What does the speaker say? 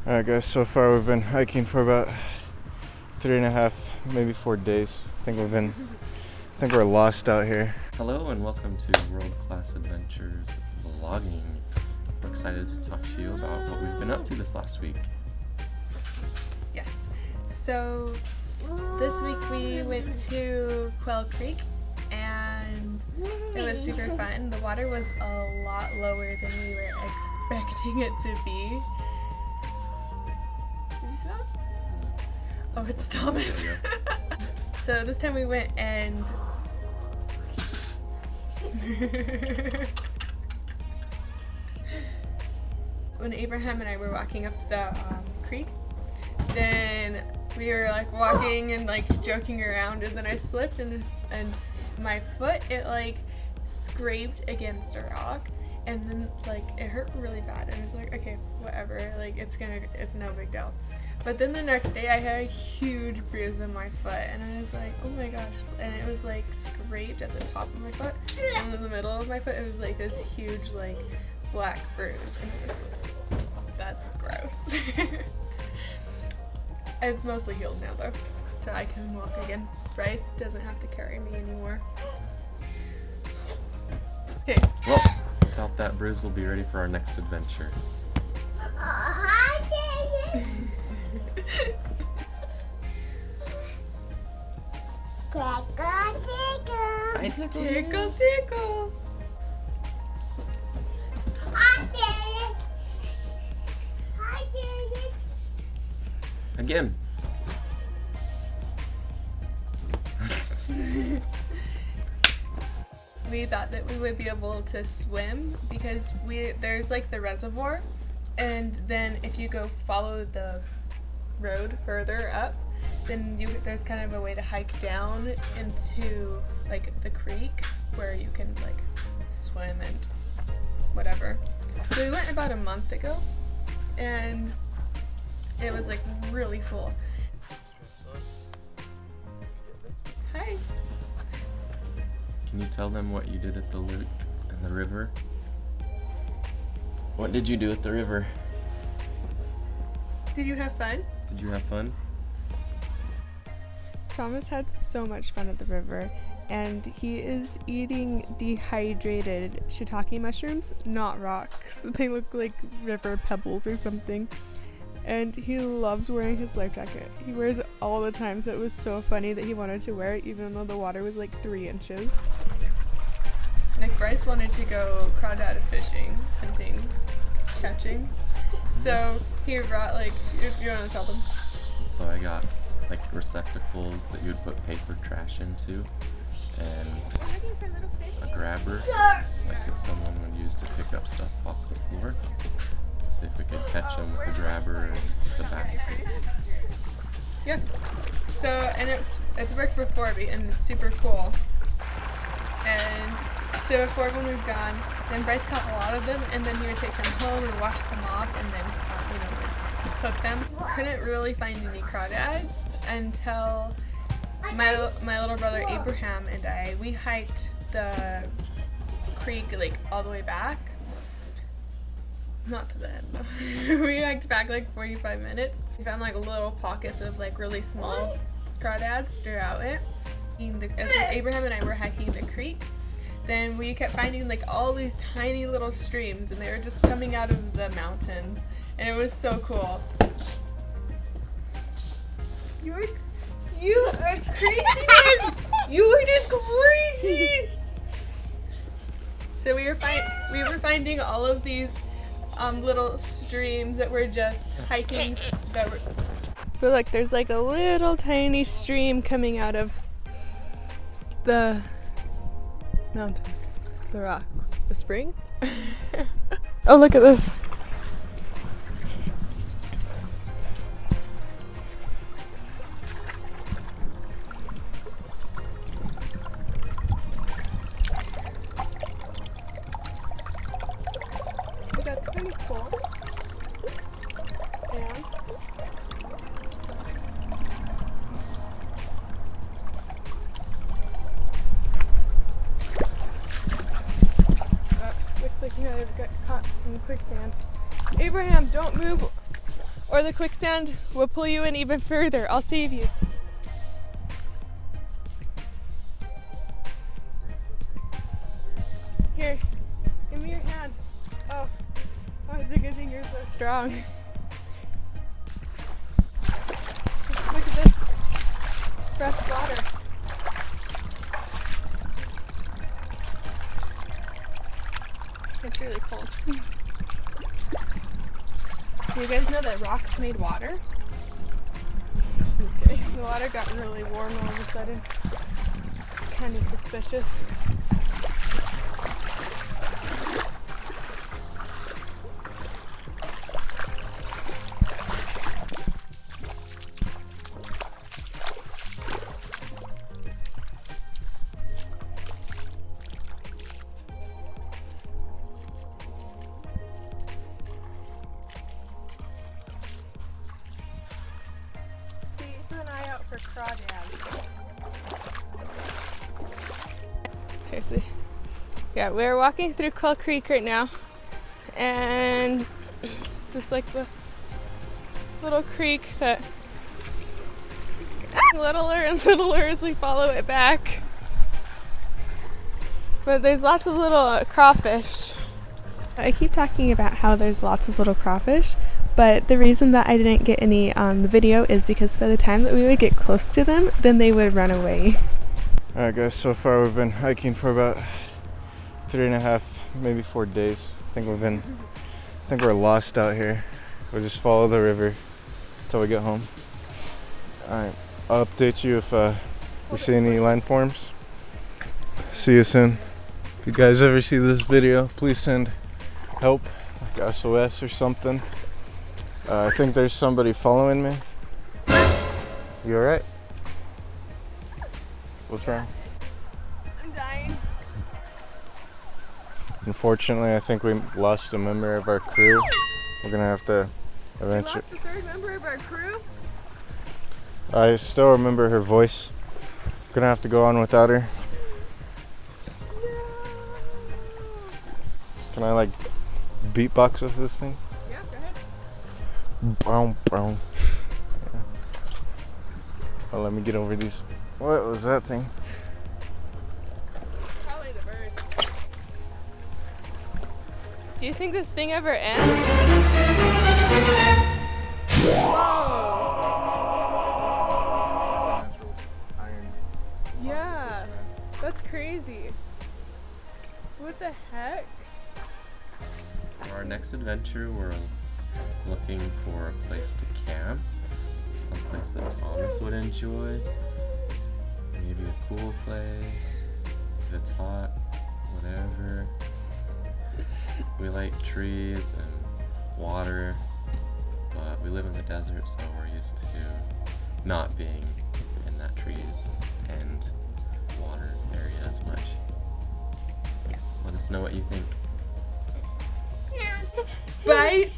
Alright guys, so far we've been hiking for about 3.5, maybe 4 days. I think we're lost out here. Hello and welcome to World Class Adventures Vlogging. We're excited to talk to you about what we've been up to this last week. Yes. So this week we went to Quail Creek and it was super fun. The water was a lot lower than we were expecting it to be. Did you see that? Oh, it's Thomas. So this time we went and when Abraham and I were walking up the creek, then we were like walking and like joking around, and then I slipped and my foot, it like scraped against a rock, and then like it hurt really bad, and I was like, okay, whatever, like it's no big deal. But then the next day I had a huge bruise on my foot, and I was like, oh my gosh, and it was like scraped at the top of my foot, and in the middle of my foot it was like this huge like black bruise, and it was like, that's gross. It's mostly healed now though, so I can walk again. Bryce doesn't have to carry me anymore. Okay. Well, without that bruise, we'll be ready for our next adventure. Tickle, tickle. Again. We thought that we would be able to swim because there's like the reservoir, and then if you go follow the road further up, then there's kind of a way to hike down into like the creek where you can like swim and whatever. So we went about a month ago, and it was like really full. Hi. Can you tell them what you did at the lake and the river? What did you do at the river? Did you have fun? Did you have fun? Thomas had so much fun at the river, and he is eating dehydrated shiitake mushrooms, not rocks. They look like river pebbles or something. And he loves wearing his life jacket. He wears it all the time, so it was so funny that he wanted to wear it even though the water was like 3 inches. Like Bryce wanted to go crawdad fishing, hunting, catching. So he brought like, if you want to tell them. So I got like receptacles that you would put paper trash into, and a grabber like that someone would use to pick up stuff off the floor. See if we could catch them with the grabber and the basket. Yeah. So, and it's worked before, and it's super cool. And so before when we've gone, then Bryce caught a lot of them, and then he would take them home and wash them off, and then cook them. Couldn't really find any crawdads until my little brother Abraham and we hiked the creek like all the way back. Not to the end though. We hiked back like 45 minutes. We found like little pockets of like really small crawdads throughout it. As Abraham and I were hiking the creek, then we kept finding like all these tiny little streams, and they were just coming out of the mountains, and it was so cool. You are craziness! You are just crazy! So we were finding all of these little streams that were just hiking. But look, there's like a little tiny stream coming out of the mountain, the rocks, the spring. Oh, look at this. That's pretty cool. And looks like you might have got caught in quicksand. Abraham, don't move or the quicksand will pull you in even further. I'll save you. Here, give me your hand. Oh, it's a good thing you're so strong. Look at this fresh water. It's really cold. Do you guys know that rocks made water? Just kidding. The water got really warm all of a sudden. It's kind of suspicious. Keep an eye out for crawdads. Seriously. Yeah, we're walking through Quail Creek right now. And just like the little creek that gets littler and littler as we follow it back. But there's lots of little crawfish. I keep talking about how there's lots of little crawfish, but the reason that I didn't get any on the video is because by the time that we would get close to them, then they would run away. Alright guys, so far we've been hiking for about 3.5, maybe 4 days. I think we're lost out here. We'll just follow the river until we get home. Alright, I'll update you if we see any landforms. See you soon. If you guys ever see this video, please send help, like SOS or something. I think there's somebody following me. You alright? What's wrong? I'm dying. Unfortunately, I think we lost a member of our crew. We're gonna have to We eventually. lost the third member of our crew. I still remember her voice. Gonna have to go on without her. Can I like beatbox with this thing? Yeah, go ahead. Brown, brown. Yeah. Oh, let me get over these. What was that thing? Probably the bird. Do you think this thing ever ends? Whoa. Yeah, that's crazy. What the heck? For our next adventure, we're looking for a place to camp, someplace that Thomas would enjoy, maybe a cool place, if it's hot, whatever. We like trees and water, but we live in the desert, so we're used to not being in that trees and water area as much. Let us know what you think. Bye.